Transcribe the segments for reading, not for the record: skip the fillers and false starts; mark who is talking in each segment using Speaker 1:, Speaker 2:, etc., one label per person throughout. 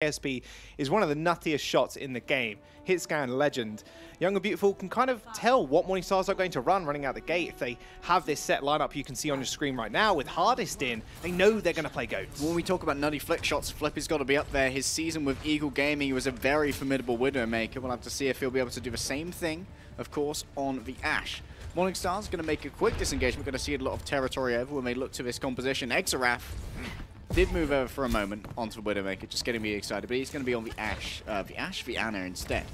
Speaker 1: ASP is one of the nuttiest shots in the game. Hit scan legend. Young and Beautiful can kind of tell what Morningstars are going to run running out the gate. If they have this set lineup you can see on your screen right now with Hardest in, they know they're going to play goats.
Speaker 2: When we talk about nutty flick shots, Flippy's got to be up there. His season with Eagle Gaming, he was a very formidable Widowmaker. We'll have to see if he'll be able to do the same thing, of course, on the Ashe. Morningstar's going to make a quick disengagement. We're going to see a lot of territory over when they look to this composition. Exaraf did move over for a moment onto the Widowmaker, just getting me excited, but he's going to be on the Ashe, the Ana instead.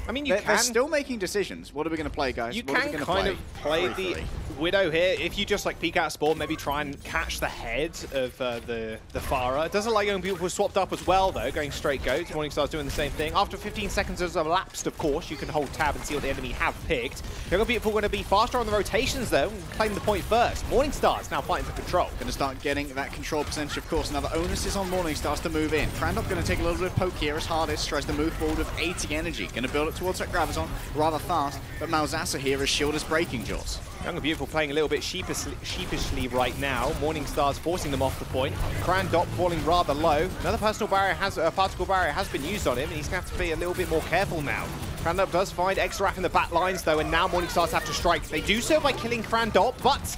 Speaker 1: I mean,
Speaker 2: they're still making decisions. What are we going to play, guys?
Speaker 1: You can kind of play the Widow here. If you just like peek out spawn, maybe try and catch the head of the Pharah. It doesn't look like Young Beautiful swapped up as well, though, going straight goats. Morningstar's doing the same thing. After 15 seconds has elapsed, of course, you can hold tab and see what the enemy have picked. Young Beautiful going to be faster on the rotations, though, and claim the point first. Morningstar's now fighting for control. Going
Speaker 2: to start getting that control percentage, of course. Now the onus is on Morningstars to move in. Crandop going to take a little bit of poke here as Hardest tries to move forward with 80 energy. Going to build it towards that Graviton rather fast, but Malzasa here, his shield is breaking, Jaws.
Speaker 1: Young and Beautiful playing a little bit sheepishly right now. Morningstar's forcing them off the point. Crandop falling rather low. Another particle barrier has been used on him, and he's going to have to be a little bit more careful now. Crandop does find Exaraf in the back lines, though, and now Morningstars have to strike. They do so by killing Crandop, but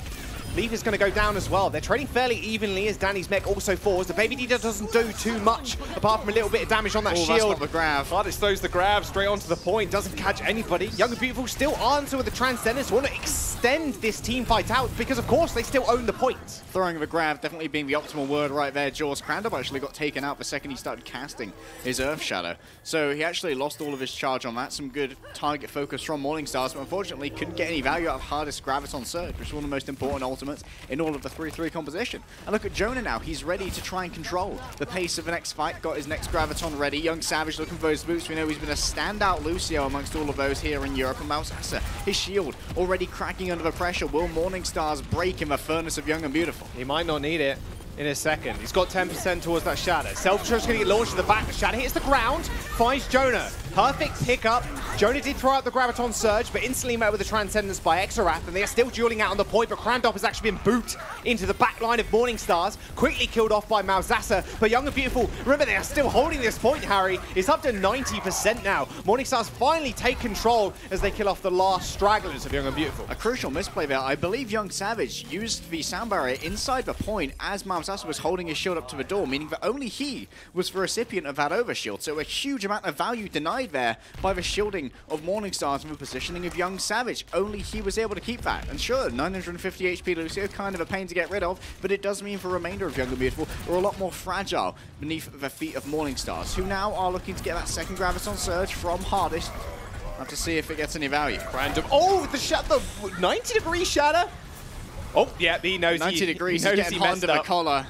Speaker 1: Leaf is going to go down as well. They're trading fairly evenly as Danny's mech also falls. The Baby Dita doesn't do too much apart from a little bit of damage on that shield.
Speaker 2: That's not the grab.
Speaker 1: Hardest throws the grab straight onto the point. Doesn't catch anybody. Young and Beautiful still answer with the Transcendence. Want to extend this team fight out because, of course, they still own the point.
Speaker 2: Throwing the grab definitely being the optimal word right there. Jaws. Crandop actually got taken out the second he started casting his Earth Shadow. So he actually lost all of his charge on that. Some good target focus from Morningstars, but unfortunately couldn't get any value out of Hardest Graviton Surge, which is one of the most important ultimates in all of the 3-3 composition. And look at Jonah now. He's ready to try and control the pace of the next fight. Got his next Graviton ready. Young Savage looking for his boots. We know he's been a standout Lucio amongst all of those here in Europe. And Malzasa, his shield already cracking under the pressure. Will Morningstars break in the furnace of Young and Beautiful?
Speaker 1: He might not need it in a second. He's got 10% towards that Shadow. Self-Destruct's going to get launched to the back. The Shadow hits the ground, finds Jonah. Perfect pickup. Jonah did try out the Graviton Surge, but instantly met with the Transcendence by Exaraf, and they are still dueling out on the point, but Crandop has actually been booted into the back line of Morningstars, quickly killed off by Malzasa. But Young and Beautiful, remember, they are still holding this point, Harry. It's up to 90% now. Morningstars finally take control as they kill off the last stragglers of Young and Beautiful.
Speaker 2: A crucial misplay there. I believe Young Savage used the sound barrier inside the point as Malzasa was holding his shield up to the door, meaning that only he was the recipient of that overshield. So a huge amount of value denied there by the shielding of Morningstars and the positioning of Young Savage. Only he was able to keep that. And sure, 950 HP Lucio, kind of a pain to get rid of, but it does mean for the remainder of Young and Beautiful, they're a lot more fragile beneath the feet of Morningstars, who now are looking to get that second Graviton Surge from Hardest. Have to see if it gets any value.
Speaker 1: Random. Oh, the 90-degree Shadow. Oh, yeah, he knows
Speaker 2: 90 degrees, he's getting hot under the collar.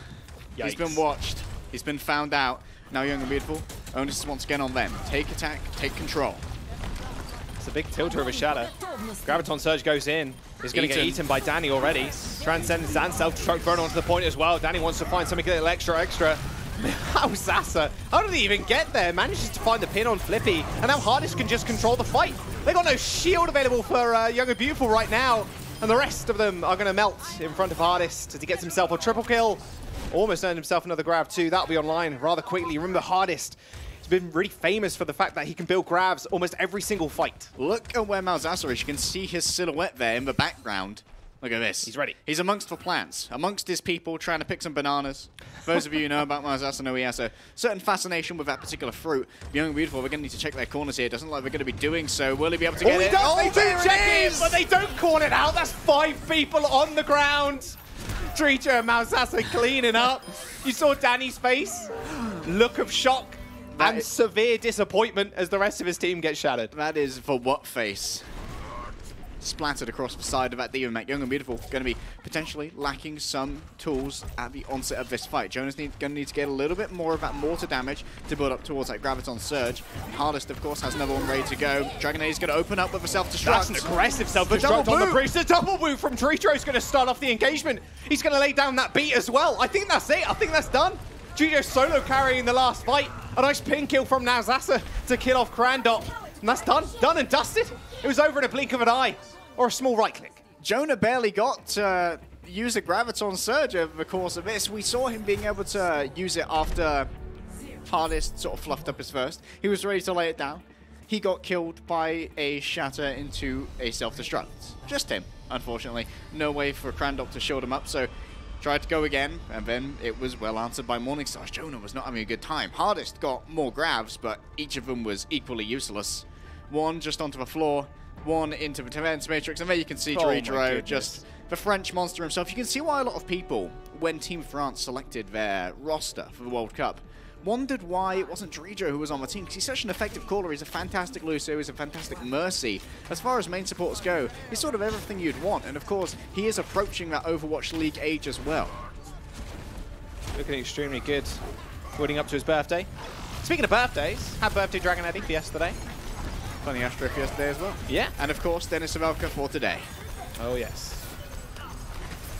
Speaker 2: Yikes. He's been watched. He's been found out. Now Young and Beautiful, onus is once again on them. Take attack, take control.
Speaker 1: It's a big tilter of a Shadow. Graviton Surge goes in. He's going to get eaten by Danny already. Transcendence and Self-Destruct thrown onto the point as well. Danny wants to find something a little extra. Malzasa, how did he even get there? Manages to find the pin on Flippy, and now Hardest can just control the fight. They got no shield available for Young and Beautiful right now, and the rest of them are going to melt in front of Hardest as he gets himself a triple kill. Almost earned himself another grab too. That'll be online rather quickly. Remember, Hardest has been really famous for the fact that he can build grabs almost every single fight.
Speaker 2: Look at where Malzasa is. You can see his silhouette there in the background. Look at this.
Speaker 1: He's ready.
Speaker 2: He's amongst the plants, amongst his people, trying to pick some bananas. Those of you who know about Malzasa know he has a certain fascination with that particular fruit. Young and Beautiful, we're going to need to check their corners here. It doesn't look like we're going to be doing so. Will he be able to get it?
Speaker 1: Oh, they do check it, but they don't call it out. That's 5 people on the ground. Treacher and Malzasa cleaning up. You saw Danny's face. Look of shock and severe disappointment as the rest of his team gets shattered.
Speaker 2: That is for what face? Splattered across the side of that Demon Mech. Young and Beautiful going to be potentially lacking some tools at the onset of this fight. Jonah's going to need to get a little bit more of that mortar damage to build up towards that Graviton Surge. And Hardest, of course, has another one ready to go. Dragon Age is going to open up with a self-destruct.
Speaker 1: That's an aggressive self-destruct on the Priest. A double boot from Tritro's going to start off the engagement. He's going to lay down that beat as well. I think that's it. I think that's done. Trijo solo carrying the last fight. A nice pin kill from Malzasa to kill off Crandop. And that's done. Done and dusted. It was over in a blink of an eye. Or a small right click.
Speaker 2: Jonah barely got to use a Graviton Surge over the course of this. We saw him being able to use it after Hardest sort of fluffed up his first. He was ready to lay it down. He got killed by a shatter into a self-destruct. Just him, unfortunately. No way for Crandop to shield him up, so tried to go again, and then it was well answered by Morningstar's. Jonah was not having a good time. Hardest got more grabs, but each of them was equally useless. One just onto the floor, one into the defense matrix, and there you can see Tridd, just the French monster himself. You can see why a lot of people, when Team France selected their roster for the World Cup, wondered why it wasn't Tridd who was on the team, because he's such an effective caller. He's a fantastic Lucio, he's a fantastic Mercy. As far as main supports go, he's sort of everything you'd want, and of course, he is approaching that Overwatch League age as well.
Speaker 1: Looking extremely good, building up to his birthday. Speaking of birthdays, happy birthday Dragon Eddie for yesterday.
Speaker 2: Funny Astro for yesterday as well.
Speaker 1: Yeah.
Speaker 2: And of course, Dennis Savelka for today.
Speaker 1: Oh yes.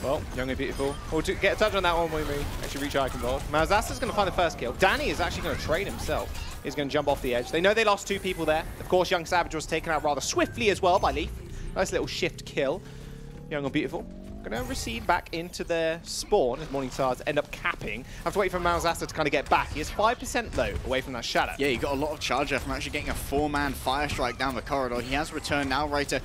Speaker 1: Well, young and beautiful. We'll get a touch on that one when we actually reach Icon Gold. Malzasta's going to find the first kill. Danny is actually going to trade himself. He's going to jump off the edge. They know they lost 2 people there. Of course, Young Savage was taken out rather swiftly as well by Leaf. Nice little shift kill. Young and beautiful. Going to recede back into their spawn as Morning Stars end up capping. Have to wait for Malzasta to kind of get back. He is 5% though away from that shadow.
Speaker 2: Yeah, he got a lot of charge there from actually getting a 4-man fire strike down the corridor. He has returned now, Wright, to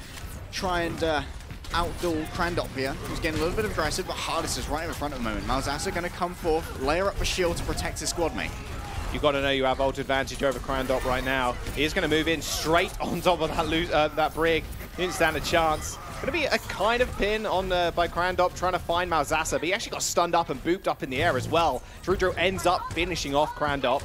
Speaker 2: try and outduel Crandop here, who's getting a little bit aggressive, but Hardest is right in front at the moment. Malzasta going to come forth, layer up the shield to protect his squad mate.
Speaker 1: You've got to know you have ult advantage over Crandop right now. He is going to move in straight on top of that brig. He didn't stand a chance. Going to be a kind of pin on by Crandop trying to find Malzasta, but he actually got stunned up and booped up in the air as well. Tridd ends up finishing off Crandop.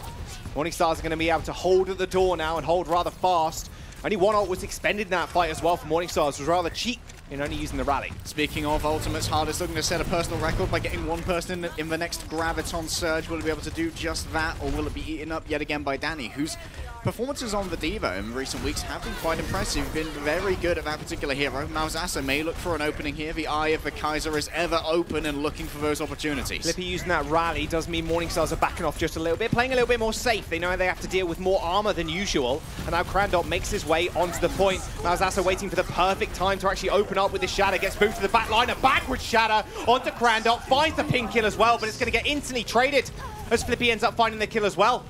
Speaker 1: Morningstars are going to be able to hold at the door now and hold rather fast. Only 1 ult was expended in that fight as well for Morningstars. It was rather cheap in only using the rally.
Speaker 2: Speaking of ultimates, Hardest looking to set a personal record by getting 1 person in the next Graviton Surge. Will he be able to do just that, or will it be eaten up yet again by Danny, whose performances on the Diva in recent weeks have been quite impressive. Been very good at that particular hero. Malzasta may look for an opening here. The eye of the Kaiser is ever open and looking for those opportunities.
Speaker 1: Flippy using that rally does mean Morningstars are backing off just a little bit, playing a little bit more safe. They know they have to deal with more armor than usual, and now Crandop makes his way onto the point. Malzasta waiting for the perfect time to actually open up with his shatter, gets moved to the back line, a backwards shatter onto Crandop, finds the pin kill as well, but it's going to get instantly traded as Flippy ends up finding the kill as well.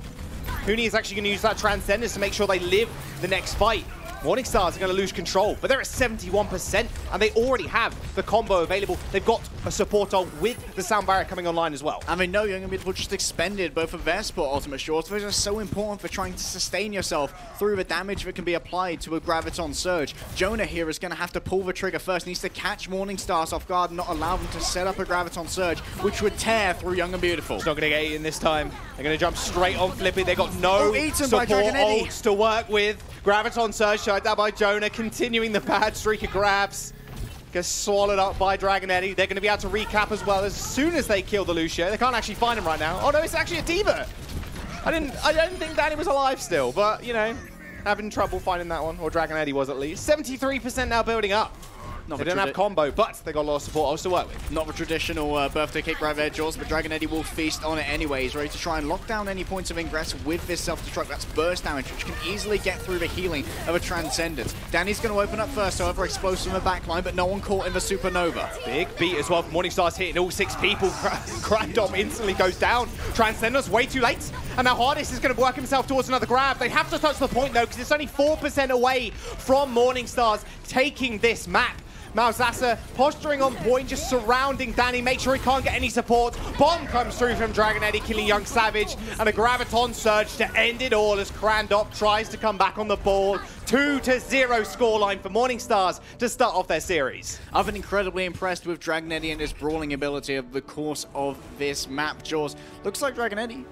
Speaker 1: Huni is actually going to use that Transcendence to make sure they live the next fight. Morningstars are going to lose control, but they're at 71%, and they already have the combo available. They've got a support ult with the Sound Barrier coming online as well.
Speaker 2: And they know Young and Beautiful just expended both of their support ultimate shorts. Those are so important for trying to sustain yourself through the damage that can be applied to a Graviton Surge. Jonah here is going to have to pull the trigger first. Needs to catch Morningstars off guard and not allow them to set up a Graviton Surge, which would tear through Young and Beautiful.
Speaker 1: It's not going to get eaten this time. They're going to jump straight on Flippy. They've got no support ults to work with. Graviton Surge shot down by Jonah, continuing the bad streak of grabs. Gets swallowed up by Dragon Eddie. They're going to be able to recap as well as soon as they kill the Lucio. They can't actually find him right now. Oh no, it's actually a Diva. I don't think Danny was alive still, but you know, having trouble finding that one, or Dragon Eddie was at least. 73% now building up. They don't have combo, but they got a lot of support else to work with.
Speaker 2: Not the traditional birthday cake right there, Jaws, but Dragon Eddie will feast on it anyway. He's ready to try and lock down any points of ingress with this self-destruct. That's burst damage, which can easily get through the healing of a Transcendence. Danny's going to open up first, however, explosive in the backline, but no one caught in the Supernova.
Speaker 1: Big beat as well from Morningstar's hitting all 6 people. Crandop instantly goes down. Transcendence way too late. And now Hardest is going to work himself towards another grab. They have to touch the point, though, because it's only 4% away from Morningstars taking this map. Malzasta posturing on point, just surrounding Danny, make sure he can't get any support. Bomb comes through from Dragon Eddie, killing Young Savage, and a Graviton Surge to end it all as Crandop tries to come back on the ball. 2-0 scoreline for Morningstars to start off their series.
Speaker 2: I've been incredibly impressed with Dragon Eddie and his brawling ability over the course of this map, Jaws. Looks like Dragon Eddie,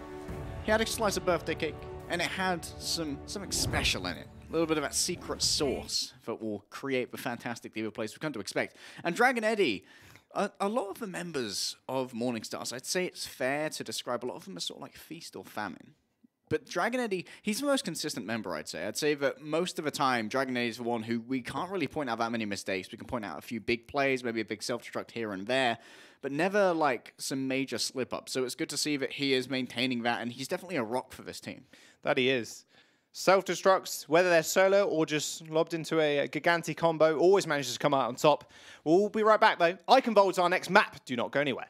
Speaker 2: he had a slice of birthday cake, and it had something special in it. A little bit of that secret sauce that will create the fantastic Diva plays we've come to expect. And Dragon Eddie, a lot of the members of Morningstars, I'd say it's fair to describe a lot of them as sort of like feast or famine. But Dragon Eddie, he's the most consistent member, I'd say. I'd say that most of the time, Dragon Eddie is the one who we can't really point out that many mistakes. We can point out a few big plays, maybe a big self-destruct here and there, but never like some major slip-ups. So it's good to see that he is maintaining that, and he's definitely a rock for this team.
Speaker 1: That he is. Self-destructs, whether they're solo or just lobbed into a gigantic combo, always manages to come out on top. We'll be right back, though. Icon Volt's our next map. Do not go anywhere.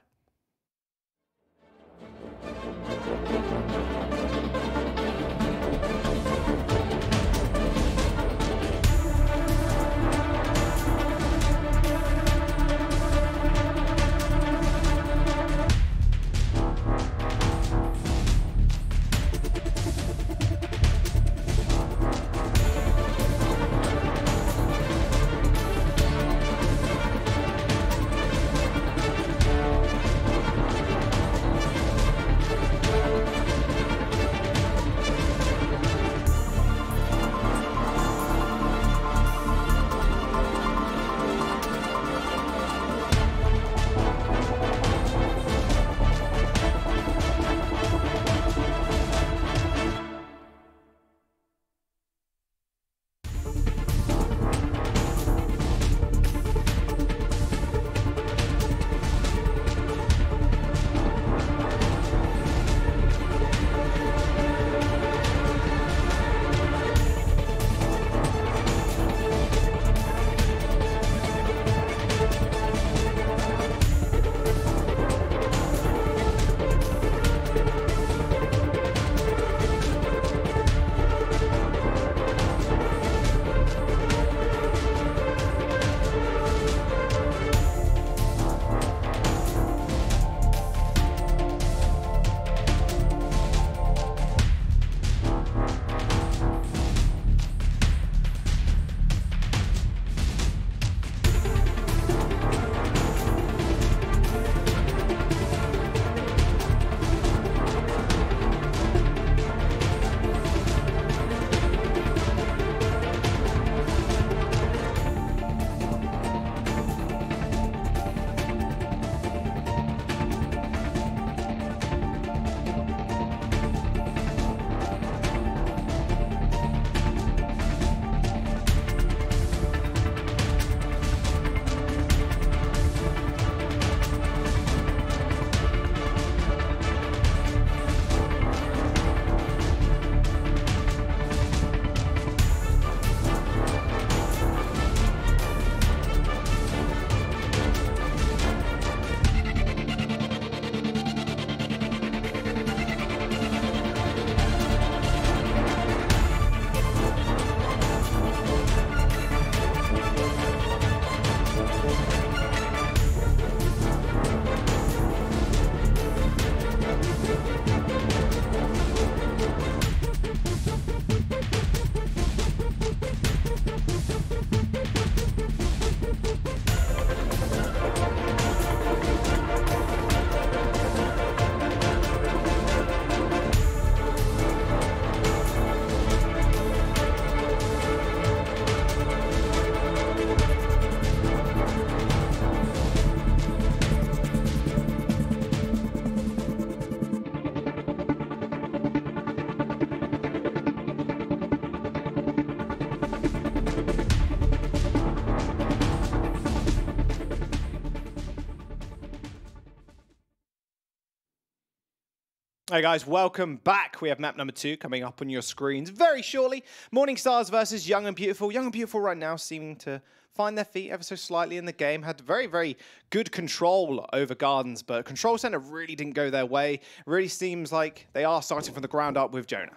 Speaker 1: Hey guys, welcome back. We have map number 2 coming up on your screens very shortly. Morning Stars versus Young and Beautiful. Young and Beautiful right now seeming to find their feet ever so slightly in the game. Had very, very good control over Gardens, but Control Center really didn't go their way. It really seems like they are starting from the ground up with Jonah.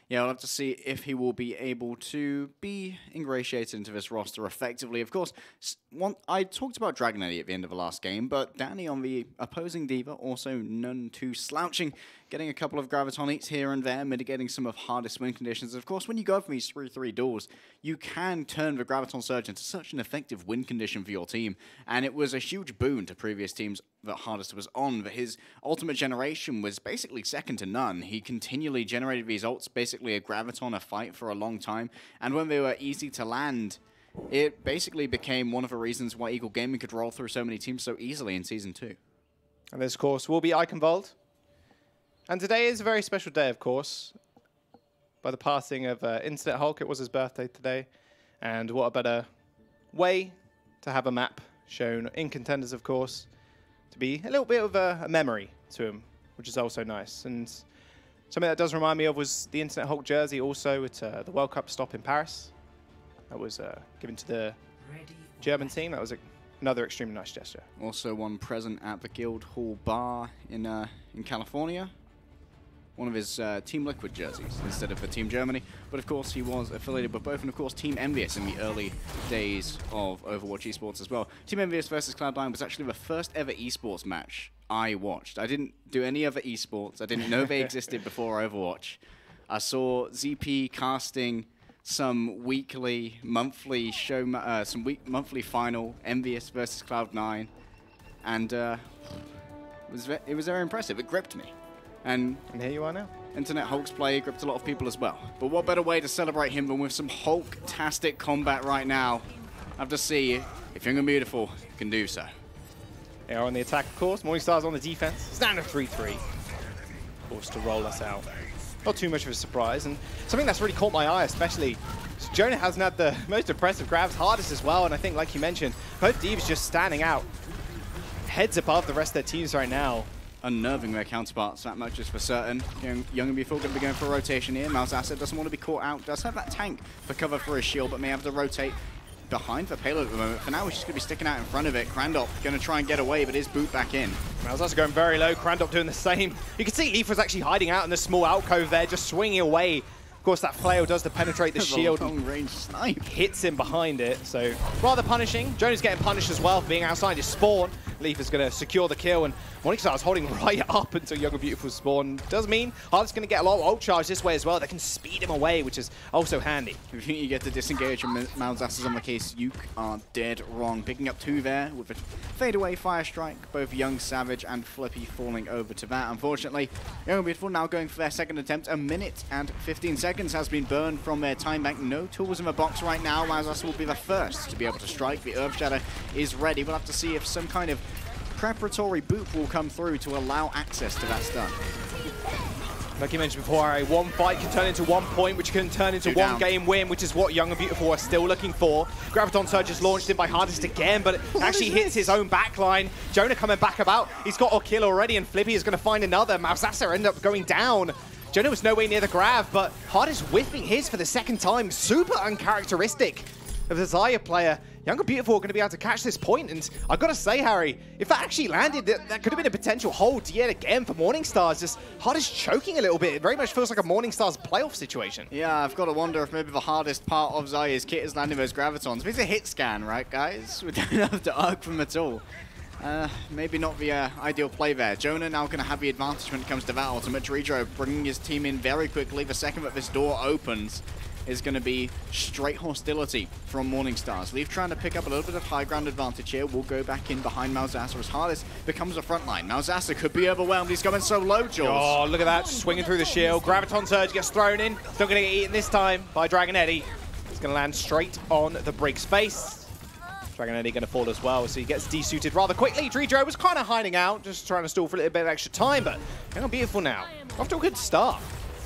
Speaker 2: Yeah, we'll have to see if he will be able to be ingratiated into this roster effectively. Of course, I talked about Dragon Eddie at the end of the last game, but Danny on the opposing Diva, also none too slouching, getting a couple of Graviton eats here and there, mitigating some of hardest win conditions. Of course, when you go from these 3-3 duels, you can turn the Graviton Surge into such an effective win condition for your team, and it was a huge boon to previous teams that Hardest was on, but his ultimate generation was basically second to none. He continually generated these ults, basically a Graviton, a fight for a long time, and when they were easy to land, it basically became one of the reasons why Eagle Gaming could roll through so many teams so easily in Season 2.
Speaker 1: And this, of course, will be Eichenwald. And today is a very special day, of course. By the passing of Internet Hulk, it was his birthday today. And what a better way to have a map shown in Contenders, of course, to be a little bit of a memory to him, which is also nice. And something that does remind me of was the Internet Hulk jersey also at the World Cup stop in Paris. That was given to the German team. That was another extremely nice gesture. Also
Speaker 2: one present at the Guildhall Bar in California. One of his Team Liquid jerseys instead of for Team Germany. But of course, he was affiliated with both, and of course, Team Envious in the early days of Overwatch esports as well. Team Envious versus Cloud9 was actually the first ever esports match I watched. I didn't do any other esports. I didn't know they existed before Overwatch. I saw ZP casting some weekly, monthly show, monthly final, Envious versus Cloud9, and it was very impressive. It gripped me. And
Speaker 1: here you are now.
Speaker 2: Internet Hulk's play gripped a lot of people as well. But what better way to celebrate him than with some Hulk-tastic combat right now? I have to see if Young and Beautiful can do so.
Speaker 1: They are on the attack, of course. Morning Stars on the defense. Standard 3-3. Forced to roll us out. Not too much of a surprise. And something that's really caught my eye, especially, Jonah hasn't had the most impressive grabs, hardest as well. And I think, like you mentioned, both Divs just standing out heads above the rest of their teams right now.
Speaker 2: Unnerving their counterparts, that much is for certain. Young and Beautiful going to be going for a rotation here. Malzahar doesn't want to be caught out. Does have that tank for cover for his shield, but may have to rotate behind for payload at the moment. For now, he's just going to be sticking out in front of it. Crandop going to try and get away, but is boot back in.
Speaker 1: Malzahar's going very low. Crandop doing the same. You can see Leaf was actually hiding out in the small alcove there, just swinging away. Of course, that flail does to penetrate the shield.
Speaker 2: Long-range snipe.
Speaker 1: Hits him behind it, so rather punishing. Jonah's getting punished as well for being outside his spawn. Leaf is going to secure the kill, and Morningstar is holding right up until Young and Beautiful spawn. Does mean Hard's going to get a lot of ult charge this way as well. They can speed him away, which is also handy.
Speaker 2: If you think you get to disengage from Malzahar on the case, you are dead wrong. Picking up 2 there with a fadeaway fire strike. Both Young, Savage, and Flippy falling over to that. Unfortunately, Young and Beautiful now going for their second attempt. 1 minute and 15 seconds has been burned from their time bank. No tools in the box right now. Malzahar will be the first to be able to strike. The Earth Shadow is ready. We'll have to see if some kind of preparatory boop will come through to allow access to that stun.
Speaker 1: Like you mentioned before, one fight can turn into 1 point, which can turn into one game win, which is what Young and Beautiful are still looking for. Graviton Surge is launched in by Hardest again, but it actually hits his own backline. Jonah coming back about. He's got a kill already, and Flippy is going to find another. Malzahar ended up going down. Jonah was nowhere near the grab, but Hardest whiffing his for the second time. Super uncharacteristic of the Xayah player. Young and Beautiful are going to be able to catch this point, and I've got to say, Harry, if that actually landed, that could have been a potential hold yet again for Morning Stars. Just Hardest choking a little bit. It very much feels like a Morning Stars playoff situation.
Speaker 2: Yeah, I've got to wonder if maybe the hardest part of Xayah's kit is landing those Gravitons. It's a hit scan, right, guys? We don't have to arc them at all. Maybe not the ideal play there. Jonah now going to have the advantage when it comes to that ultimate. Dredro bringing his team in very quickly. The second that this door opens is going to be straight hostility from Morning Stars. Leaf trying to pick up a little bit of high ground advantage here. We'll go back in behind Malzahar as Hardest becomes a front line. Malzahar could be overwhelmed. He's coming so low, Jules.
Speaker 1: Oh, look at that. Swinging through the shield. Graviton Surge gets thrown in. Still going to get eaten this time by Dragon Eddie. It's going to land straight on the Brig's face. Dragon Eddie going to fall as well, so he gets desuited rather quickly. Dredro was kind of hiding out, just trying to stall for a little bit of extra time, but Young and Beautiful now. Off to a good start.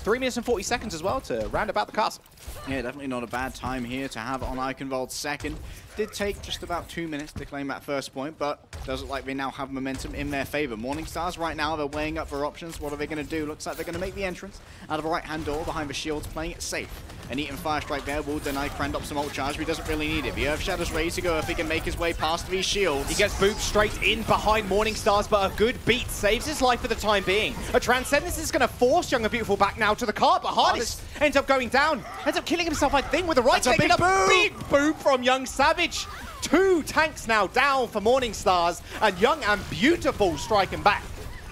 Speaker 1: 3 minutes and 40 seconds as well to round about the castle.
Speaker 2: Yeah, definitely not a bad time here to have on Eichenwald's second. Did take just about 2 minutes to claim that first point, but does look like they now have momentum in their favor. Morningstars right now, they're weighing up their options. What are they going to do? Looks like they're going to make the entrance out of a right-hand door behind the shields, playing it safe. An Eaton Fire Strike there will deny Crandop some ult charge, but he doesn't really need it. The Earth Shadow's ready to go if he can make his way past these shields.
Speaker 1: He gets booped straight in behind Morningstars, but a good beat saves his life for the time being. A Transcendence is going to force Young and Beautiful back now to the cart, but Hardest ends up going down. Ends up killing himself, I think, with the right click.
Speaker 2: Big
Speaker 1: boop from Young Savage. 2 tanks now down for Morningstars, and Young and Beautiful striking back.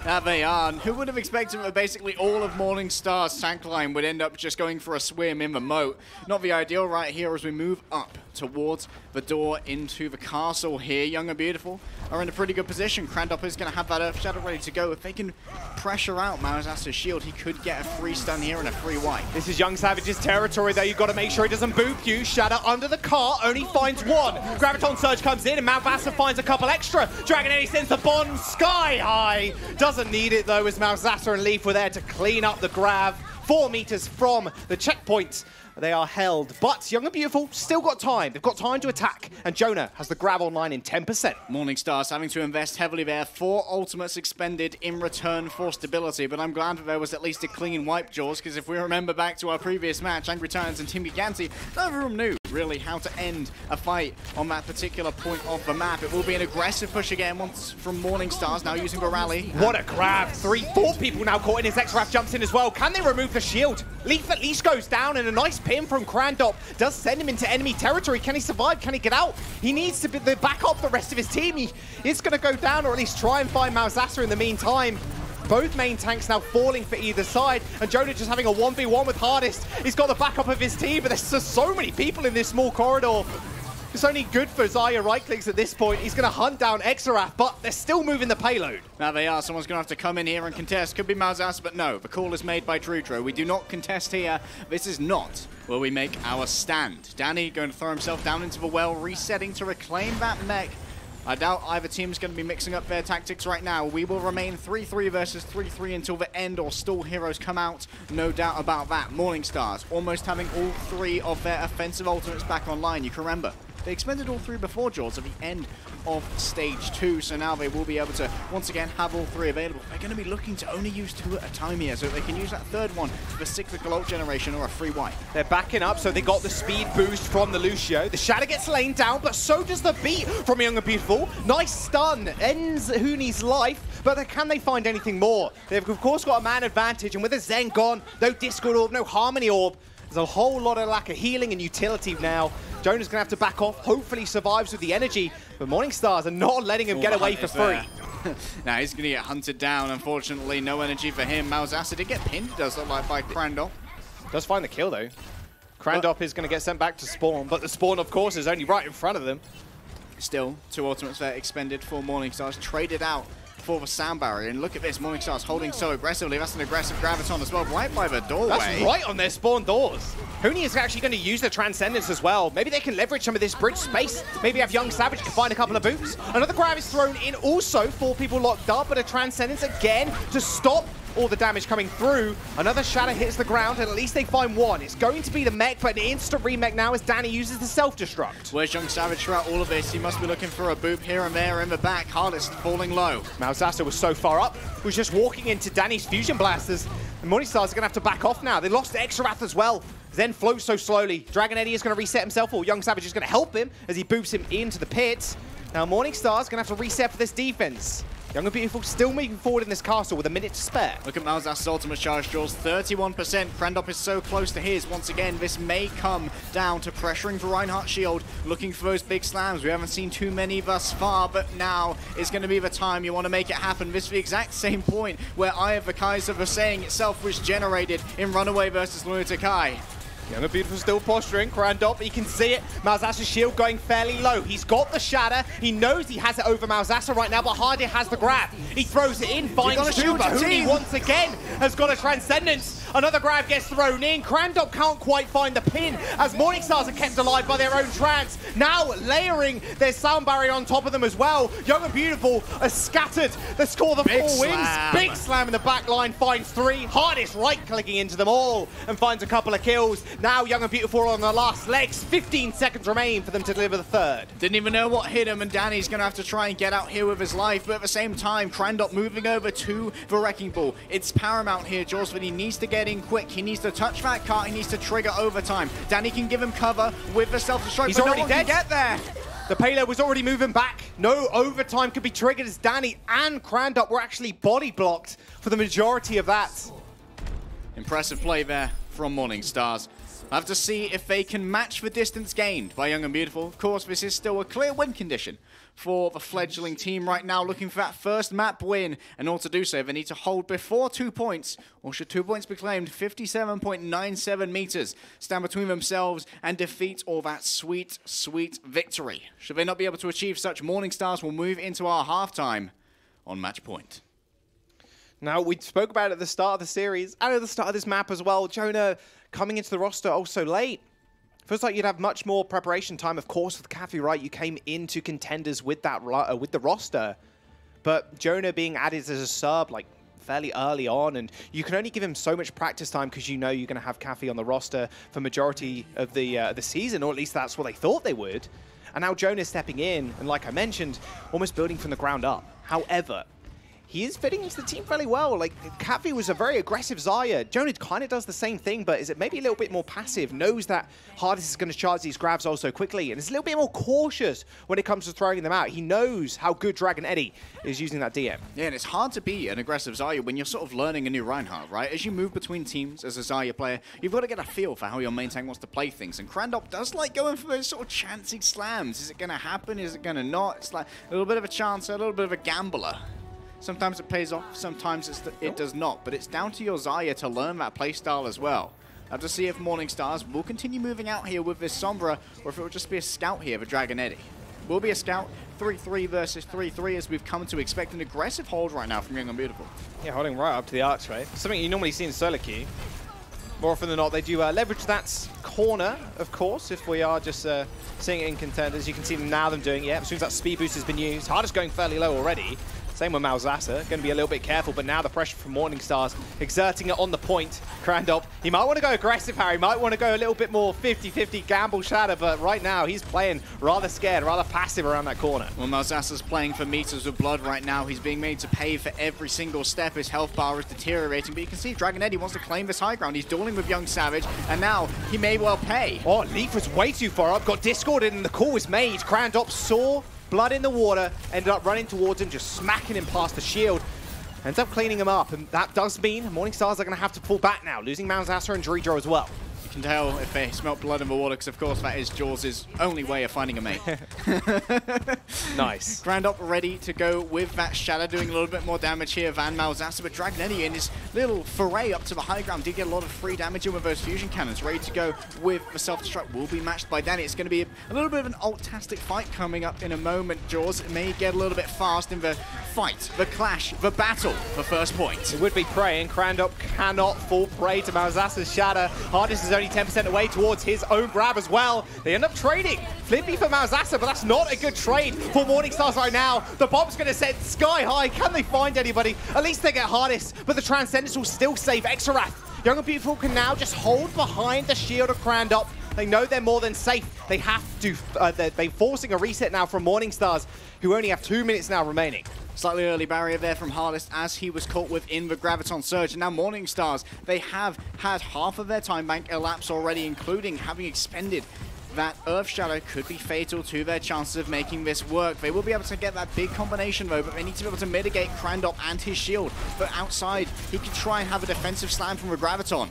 Speaker 2: There they are. And who would have expected that basically all of Morningstar's tank line would end up just going for a swim in the moat? Not the ideal right here as we move up towards the door into the castle here. Young and Beautiful are in a pretty good position. Crandop is going to have that Earth Shadow ready to go. If they can pressure out Mausasa's shield, he could get a free stun here and a free wipe.
Speaker 1: This is Young Savage's territory, though. You've got to make sure he doesn't boop you. Shadow under the cart, only finds 1. Graviton Surge comes in, and Mausasa finds a couple extra. Dragon Eddy sends the bomb sky high. Doesn't need it, though, as Mausasa and Leaf were there to clean up the grav. 4 meters from the checkpoint. They are held, but Young and Beautiful still got time. They've got time to attack, and Jonah has the grab online in 10%.
Speaker 2: Morningstars having to invest heavily there. 4 ultimates expended in return for stability, but I'm glad that there was at least a clean wipe, Jaws, because if we remember back to our previous match, Angry Titans and Team Giganti, none of them knew really how to end a fight on that particular point of the map. It will be an aggressive push again once from Morningstars, now using the rally.
Speaker 1: What a grab. 4 people now caught in. His X-Raf jumps in as well. Can they remove the shield? Leaf at least goes down, and a nice pin from Crandop does send him into enemy territory. Can he survive? Can he get out? He needs to back up the rest of his team. He is going to go down, or at least try and find Mausasa in the meantime. Both main tanks now falling for either side, and Jonah just having a 1v1 with Hardest. He's got the backup of his team, but there's just so many people in this small corridor. It's only good for Zaya right clicks at this point. He's going to hunt down Exaraf, but they're still moving the payload.
Speaker 2: Now they are. Someone's going to have to come in here and contest. Could be Mausasa, but no. The call is made by Trudro. We do not contest here. This is not where we make our stand. Danny going to throw himself down into the well, resetting to reclaim that mech. I doubt either team's going to be mixing up their tactics right now. We will remain 3-3 versus 3-3 until the end, or Stall heroes come out. No doubt about that. Morningstars almost having all 3 of their offensive ultimates back online. You can remember, they expended all 3 before, Jaws, at the end of stage 2, so now they will be able to once again have all 3 available. They're going to be looking to only use 2 at a time here, so they can use that 3rd one for cyclical ult generation or a free wipe.
Speaker 1: They're backing up, so they got the speed boost from the Lucio. The Shadow gets laid down, but so does the beat from Young and Beautiful. Nice stun, ends Hooney's life, but can they find anything more? They've of course got a man advantage, and with a Zen gone, no Discord Orb, no Harmony Orb, there's a whole lot of lack of healing and utility now. Jonah's going to have to back off, hopefully survives with the energy, but Morningstars are not letting him get away for free.
Speaker 2: Now he's going to get hunted down, unfortunately. No energy for him. Mausasa did get pinned, does look like, by Crandop.
Speaker 1: Does find the kill, though. Crandop is going to get sent back to spawn, but the spawn, of course, is only right in front of them.
Speaker 2: Still, 2 ultimates there expended for Morningstars, traded out for the sound barrier. And look at this, Morningstars holding so aggressively. That's an aggressive Graviton as well, right by the doorway.
Speaker 1: That's right on their spawn doors. Hooney is actually going to use the Transcendence as well. Maybe they can leverage some of this bridge space. Maybe have Young Savage to find a couple of boots. Another grab is thrown in also, 4 people locked up, but a Transcendence again to stop all the damage coming through. Another Shadow hits the ground, and at least they find 1. It's going to be the mech, but an instant remech now as Danny uses the self-destruct.
Speaker 2: Where's Young Savage throughout all of this? He must be looking for a boop here and there in the back. Hardest falling low.
Speaker 1: Mausasa was so far up, he was just walking into Danny's Fusion Blasters. And Morningstars are going to have to back off now. They lost Exarath as well. Zen floats so slowly. Dragon Eddy is going to reset himself, or Young Savage is going to help him as he boops him into the pit. Now Morningstars going to have to reset for this defense. Young and Beautiful still moving forward in this castle with a minute to spare.
Speaker 2: Look at Mausasa's ultimate charge, Jaws. 31%. Crandop is so close to his. Once again, this may come down to pressuring the Reinhardt shield, looking for those big slams. We haven't seen too many thus far, but now is going to be the time you want to make it happen. This is the exact same point where Eye of the Kaiser, the saying itself, was generated in Runaway versus Lunatic Eye.
Speaker 1: Young and Beautiful still posturing. Crandop, he can see it. Mausasa's shield going fairly low. He's got the Shatter. He knows he has it over Mausasa right now, but Hardy has the grab. He throws it in, finds 2, but Hooney once again has got a Transcendence. Another grab gets thrown in. Crandop can't quite find the pin as Morningstars are kept alive by their own trance. Now layering their sound barrier on top of them as well. Young and Beautiful are scattered. They score the 4 wins. Big slam in the back line, finds 3. Hardest right-clicking into them all and finds a couple of kills. Now Young and Beautiful are on the last legs. 15 seconds remain for them to deliver the third.
Speaker 2: Didn't even know what hit him, and Danny's going to have to try and get out here with his life. But at the same time, Crandop moving over to the Wrecking Ball. It's paramount here, Jaws, but he needs to get in quick. He needs to touch that cart. He needs to trigger overtime. Danny can give him cover with the self-destruct.
Speaker 1: He's already dead.
Speaker 2: Get there.
Speaker 1: The payload was already moving back. No overtime could be triggered as Danny and Crandop were actually body blocked for the majority of that.
Speaker 2: Impressive play there from Morningstars. We'll have to see if they can match the distance gained by Young and Beautiful. Of course, this is still a clear win condition for the fledgling team right now, looking for that first map win. In order to do so, they need to hold before 2 points, or should 2 points be claimed, 57.97 meters stand between themselves and defeat all that sweet, sweet victory. Should they not be able to achieve such, Morningstars will move into our halftime on match point.
Speaker 1: Now, we spoke about it at the start of the series and at the start of this map as well. Jonah coming into the roster also late. Feels like you'd have much more preparation time. Of course, with Cafe, right, you came into Contenders with that with the roster. But Jonah being added as a sub, like, fairly early on, and you can only give him so much practice time because you know you're going to have Cafe on the roster for majority of the season, or at least that's what they thought they would. And now Jonah's stepping in, and like I mentioned, almost building from the ground up. However, he is fitting into the team fairly well. Like, Cafe was a very aggressive Zarya. Jonah kind of does the same thing, but is it maybe a little bit more passive, knows that Hardest is going to charge these grabs also quickly, and is a little bit more cautious when it comes to throwing them out. He knows how good Dragon Eddie is using that DM.
Speaker 2: Yeah, and it's hard to be an aggressive Zarya when you're sort of learning a new Reinhardt, right? As you move between teams as a Zarya player, you've got to get a feel for how your main tank wants to play things, and Crandop does like going for those sort of chancy slams. Is it going to happen? Is it going to not? It's like a little bit of a chancer, a little bit of a gambler. Sometimes it pays off, sometimes it does not, but it's down to your Zarya to learn that playstyle as well. Have to see if Morningstars will continue moving out here with this Sombra, or if it will just be a scout here for Dragon Eddie. Will be a scout, 3-3 versus 3-3, as we've come to expect an aggressive hold right now from Young and Beautiful.
Speaker 1: Yeah, holding right up to the arch, right? Something you normally see in solo queue. More often than not, they do leverage that corner, of course, if we are just seeing it in Contenders. You can see them now doing it. As soon as that speed boost has been used, Hardest going fairly low already. Same with Malzahsa, going to be a little bit careful, but now the pressure from Morningstars exerting it on the point. Crandop, he might want to go aggressive, Harry, might want to go a little bit more 50-50 gamble Shatter, but right now he's playing rather scared, rather passive around that corner.
Speaker 2: Well, Malzahsa's playing for meters of blood right now. He's being made to pay for every single step. His health bar is deteriorating, but you can see Dragon Eddie wants to claim this high ground. He's dueling with Young Savage, and now he may well pay.
Speaker 1: Oh, Leaf was way too far up, got discorded, and the call was made. Crandop saw blood in the water, ended up running towards him, just smacking him past the shield. Ends up cleaning him up, and that does mean Morningstars are going to have to pull back now, losing Malzahsa and Dredro as well.
Speaker 2: You can tell if they smelt blood in the water, because of course that is Jaws' only way of finding a mate.
Speaker 1: Nice.
Speaker 2: Crandop ready to go with that Shadow, doing a little bit more damage here than Malzahsa, but Dragon Eddie in his little foray up to the high ground did get a lot of free damage in with those fusion cannons. Ready to go with the self-destruct, will be matched by Danny. It's going to be a little bit of an alt-tastic fight coming up in a moment, Jaws. It may get a little bit fast in the fight, the clash, the battle for first point.
Speaker 1: It would be praying. Crandop cannot fall prey to Malzahsa's Shatter. Hardest is only 10% away towards his own grab as well. They end up trading. Flippy for Malzahsa, but that's not a good trade for Morningstars right now. The bomb's going to set sky high. Can they find anybody? At least they get Hardest, but the Transcendence will still save Extra Wrath. Young and Beautiful can now just hold behind the shield of Crandop. They know they're more than safe. They have to, they're forcing a reset now from Morningstars, who only have 2 minutes now remaining.
Speaker 2: Slightly early barrier there from Hardest as he was caught within the Graviton Surge. And now Morningstars, they have had half of their time bank elapse already, including having expended that Earth Shadow. Could be fatal to their chances of making this work. They will be able to get that big combination though, but they need to be able to mitigate Crandop and his shield. But outside, he could try and have a defensive slam from the Graviton.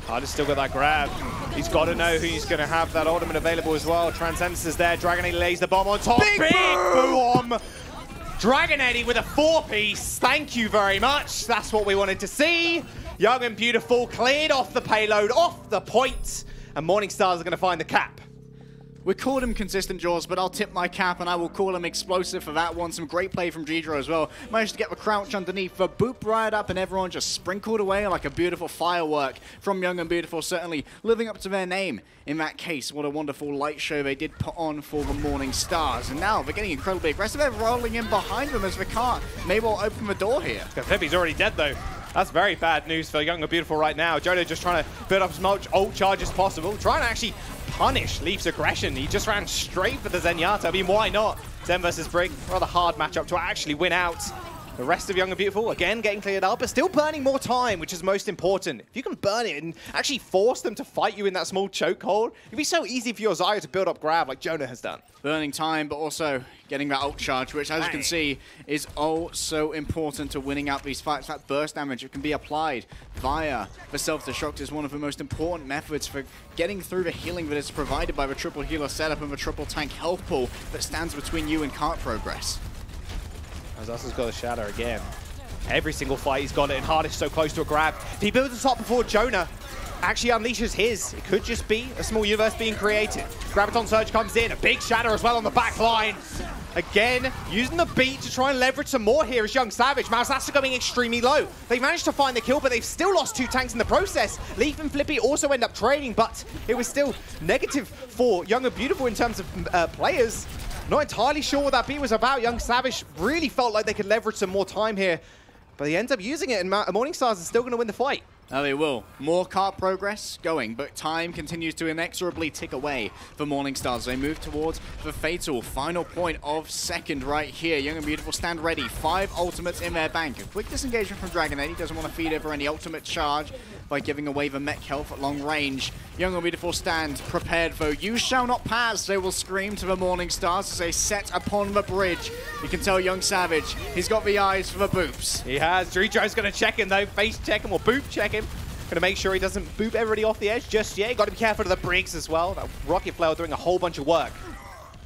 Speaker 1: Hardest still got that grab. He's got to know who's going to have that ultimate available as well. Transcendence is there. Dragon Eddie lays the bomb on top. Big boom! Dragon Eddie with a 4-piece. Thank you very much. That's what we wanted to see. Young and Beautiful cleared off the payload, off the point, and Morningstars are going to find the cap.
Speaker 2: We called him consistent, Jaws, but I'll tip my cap and I will call him explosive for that one. Some great play from Dredro as well. Managed to get the crouch underneath, the boop right up, and everyone just sprinkled away like a beautiful firework from Young and Beautiful, certainly living up to their name. In that case, what a wonderful light show they did put on for the Morning Stars. And now they're getting incredibly aggressive. They're rolling in behind them as they can't. Maybe we'll open the door here.
Speaker 1: Flippy's already dead, though. That's very bad news for Young and Beautiful right now. Jonah just trying to build up as much ult charge as possible, trying to actually punish Leaf's aggression. He just ran straight for the Zenyatta. I mean, why not? Zen versus Brig, rather hard matchup to actually win out. The rest of Young and Beautiful, again, getting cleared up, but still burning more time, which is most important. If you can burn it and actually force them to fight you in that small chokehold, it'd be so easy for your Zyre to build up grab like Jonah has done. Burning time, but also getting that ult charge, which, as you can see, is oh so important to winning out these fights. That burst damage, it can be applied via the self-destruct, is one of the most important methods for getting through the healing that is provided by the triple healer setup and the triple tank health pool that stands between you and cart progress. Mazasa's got a shatter again. Every single fight he's got it, and Hardest so close to a grab. If he builds the top before Jonah actually unleashes his, it could just be a small universe being created. Graviton Surge comes in, a big shatter as well on the back line. Again, using the beat to try and leverage some more here is Young Savage. Mazasa going extremely low. They managed to find the kill, but they've still lost 2 tanks in the process. Leaf and Flippy also end up trading, but it was still negative for Young and Beautiful in terms of players. Not entirely sure what that beat was about. Young Savage really felt like they could leverage some more time here, but they end up using it, and Morning Stars is still going to win the fight.
Speaker 2: Now they will. More cart progress going, but time continues to inexorably tick away for Morning Stars. They move towards the fatal final point of second right here. Young and Beautiful stand ready. 5 ultimates in their bank. A quick disengagement from Dragon He doesn't want to feed over any ultimate charge by giving away the mech health at long range. Young and Beautiful stand prepared though. You shall not pass, they will scream to the Morning Stars as they set upon the bridge. You can tell Young Savage, he's got the eyes for the boops.
Speaker 1: He has. Dredro's going to check him though, face check him or boop check him. Going to make sure he doesn't boop everybody off the edge just yet. Got to be careful of the Briggs as well. That rocket flail doing a whole bunch of work.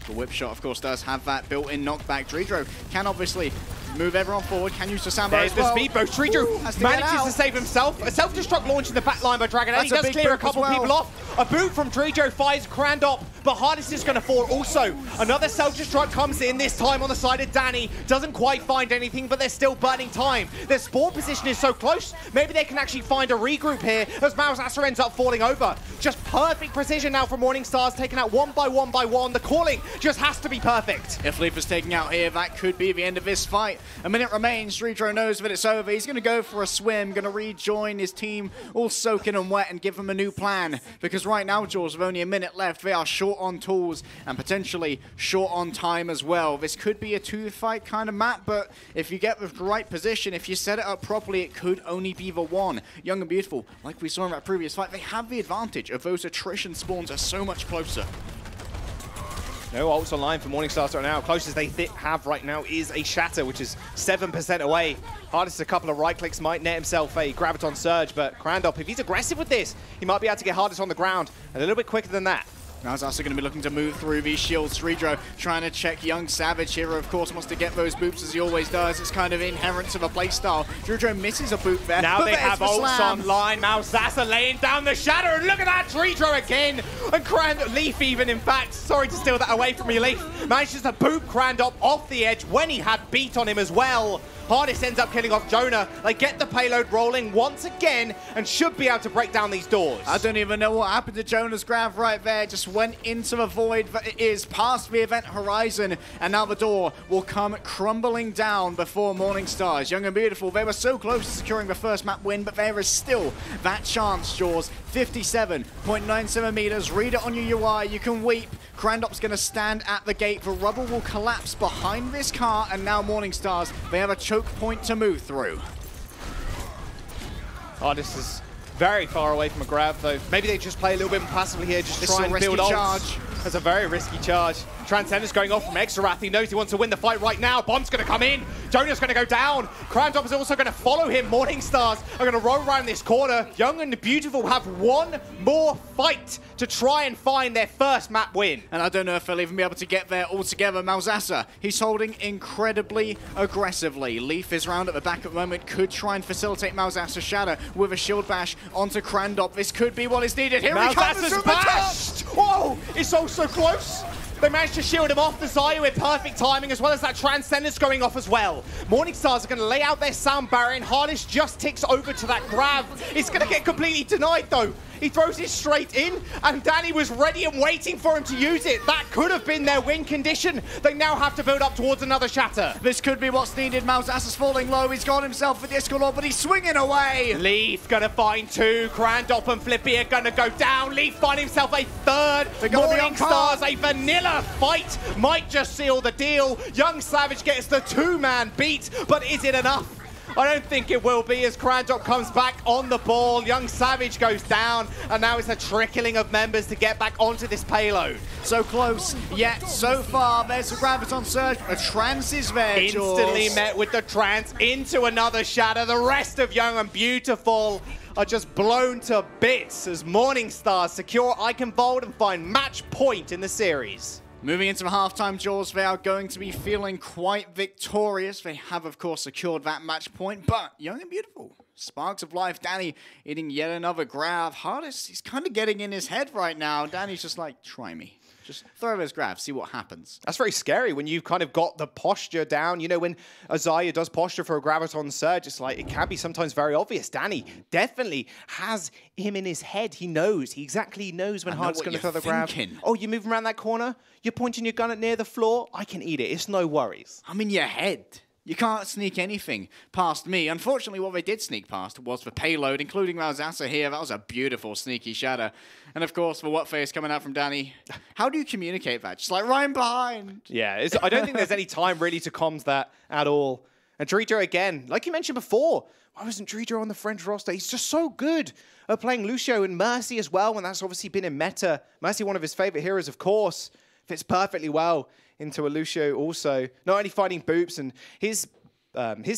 Speaker 2: The whip shot, of course, does have that built-in knockback. Dredro can obviously move everyone forward, can use the Sambo as well.
Speaker 1: There's the speed boost. Dredro manages to save himself. A self-destruct launch in the back line by Dragon He does clear a couple people off. A boot from Dredro finds Crandop, but Hardest is going to fall also. Another self-destruct comes in, this time on the side of Danny. Doesn't quite find anything, but they're still burning time. Their spawn position is so close, maybe they can actually find a regroup here as Malzasser ends up falling over. Just perfect precision now from Morning Stars, taken out one by one by one. The calling just has to be perfect.
Speaker 2: If Leaf is taking out here, that could be the end of this fight. A minute remains. Dredro knows that it's over. He's going to go for a swim, going to rejoin his team all soaking and wet and give them a new plan. Because right now, Jaws, with only a minute left, they are short on tools and potentially short on time as well. This could be a 2-fight kind of map, but if you get the right position, if you set it up properly, it could only be the one. Young and Beautiful, like we saw in that previous fight, they have the advantage of those attrition spawns are so much closer.
Speaker 1: No ults online for Morning Stars right now. Closest they have right now is a Shatter, which is 7% away. Hardest a couple of right clicks might net himself a Graviton Surge, but Crandop, if he's aggressive with this, he might be able to get Hardest on the ground a little bit quicker than that.
Speaker 2: Now he's also going to be looking to move through these shields. Dredro trying to check Young Savage here, of course, wants to get those boops as he always does. It's kind of inherent to the playstyle. Dredro misses a boop there.
Speaker 1: Now they have ults online. Malzasser laying down the shadow, and look at that, Dredro again. And Leaf even, in fact, sorry to steal that away from you, Leaf, manages to boop Crandop off the edge when he had beat on him as well. Hardest ends up killing off Jonah. They get the payload rolling once again and should be able to break down these doors.
Speaker 2: I don't even know what happened to Jonah's grab right there. Just went into the void that it is, past the event horizon, and now the door will come crumbling down before Morning Stars. Young and Beautiful, they were so close to securing the first map win, but there is still that chance, Jaws. 57.97 meters. Read it on your UI. You can weep. Crandop's going to stand at the gate. The rubble will collapse behind this car, and now Morning Stars, they have a choke point to move through.
Speaker 1: Hardest is very far away from a grab, though. Maybe they just play a little bit more passively here, just try and build ults. That's a very risky charge. Transcender's going off from Exarath. He knows he wants to win the fight right now. Bomb's going to come in. Jonah's going to go down. Crandop is also going to follow him. Morning Stars are going to roll around this corner. Young and Beautiful have one more fight to try and find their first map win.
Speaker 2: And I don't know if they'll even be able to get there altogether. Malzasser, he's holding incredibly aggressively. Leaf is round at the back at the moment. Could try and facilitate Malzasser's shadow with a shield bash onto Crandop. This could be what is needed. Here he comes from the top!
Speaker 1: Oh, it's so close. They managed to shield him off the Zaya with perfect timing, as well as that Transcendence going off as well. Morningstars are going to lay out their sound barrier, and Harness just ticks over to that grab. It's going to get completely denied, though. He throws it straight in, and Danny was ready and waiting for him to use it. That could have been their win condition. They now have to build up towards another shatter.
Speaker 2: This could be what's needed. Malzas is falling low. He's got himself for Disco Lord, but he's swinging away.
Speaker 1: Leaf going to find two. Crandop and Flippy are going to go down. Leaf find himself a third. Morningstars, a vanilla fight might just seal the deal. Young Savage gets the two-man beat, but is it enough? I don't think it will be, as Crandop comes back on the ball. Young Savage goes down, and now it's a trickling of members to get back onto this payload.
Speaker 2: So close, yet so far. There's a Graviton Surge. A trance is there,
Speaker 1: Instantly met with the trance into another shatter. The rest of Young and Beautiful are just blown to bits as Morningstar secure Icon Vault and find match point in the series.
Speaker 2: Moving into halftime, Jaws, they are going to be feeling quite victorious. They have, of course, secured that match point, but Young and Beautiful, sparks of life. Danny eating yet another grab. Hardest, he's kind of getting in his head right now. Danny's just like, try me. Just throw those grabs, see what happens.
Speaker 1: That's very scary when you've kind of got the posture down. You know, when Azaya does posture for a Graviton Surge, it's like, it can be sometimes very obvious. Danny definitely has him in his head. He knows. He exactly knows when Hard's going to throw the grab. Oh, you're moving around that corner? You're pointing your gun at near the floor? I can eat it. It's no worries.
Speaker 2: I'm in your head. You can't sneak anything past me. Unfortunately, what they did sneak past was the payload, including Malzasa here. That was a beautiful, sneaky shatter. And of course, the what face coming out from Danny. How do you communicate that? Just like, right behind.
Speaker 1: Yeah, I don't think there's any time really to comms that at all. And Tridd again, like you mentioned before, why wasn't Tridd on the French roster? He's just so good at playing Lucio and Mercy as well, and that's obviously been in meta. Mercy, one of his favorite heroes, of course, fits perfectly well into a Lucio also. Not only finding boops, and his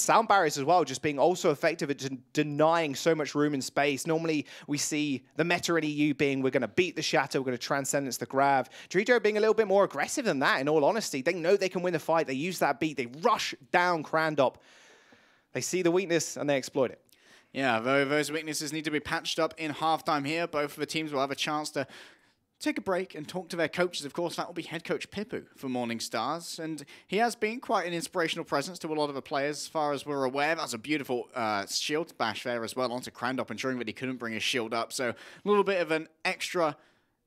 Speaker 1: sound barriers as well, just being also effective at denying so much room and space. Normally, we see the meta in EU being, we're going to beat the shatter, we're going to transcendence the grab. Tridd being a little bit more aggressive than that, in all honesty. They know they can win the fight. They use that beat. They rush down Crandop. They see the weakness, and they exploit it.
Speaker 2: Yeah, those weaknesses need to be patched up in halftime here. Both of the teams will have a chance to take a break and talk to their coaches. Of course, that will be head coach Pipu for Morningstars, and he has been quite an inspirational presence to a lot of the players, as far as we're aware. That's a beautiful shield bash there as well onto Crandop, ensuring that he couldn't bring his shield up. So a little bit of an extra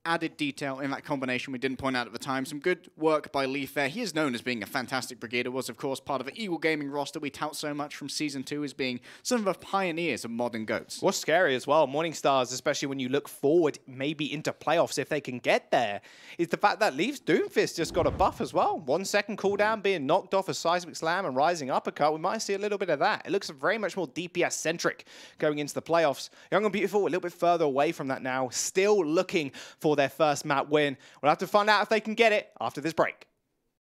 Speaker 2: added detail in that combination we didn't point out at the time. Some good work by Leaf there. He is known as being a fantastic Brigader, was of course part of the Eagle Gaming roster we tout so much from Season 2 as being some of the pioneers of modern GOATs.
Speaker 1: What's scary as well, Morningstars, especially when you look forward maybe into playoffs if they can get there, is the fact that Leaf's Doomfist just got a buff as well. 1 second cooldown, being knocked off a seismic slam and rising uppercut. We might see a little bit of that. It looks very much more DPS-centric going into the playoffs. Young and Beautiful a little bit further away from that now, still looking for their first map win. We'll have to find out if they can get it after this break.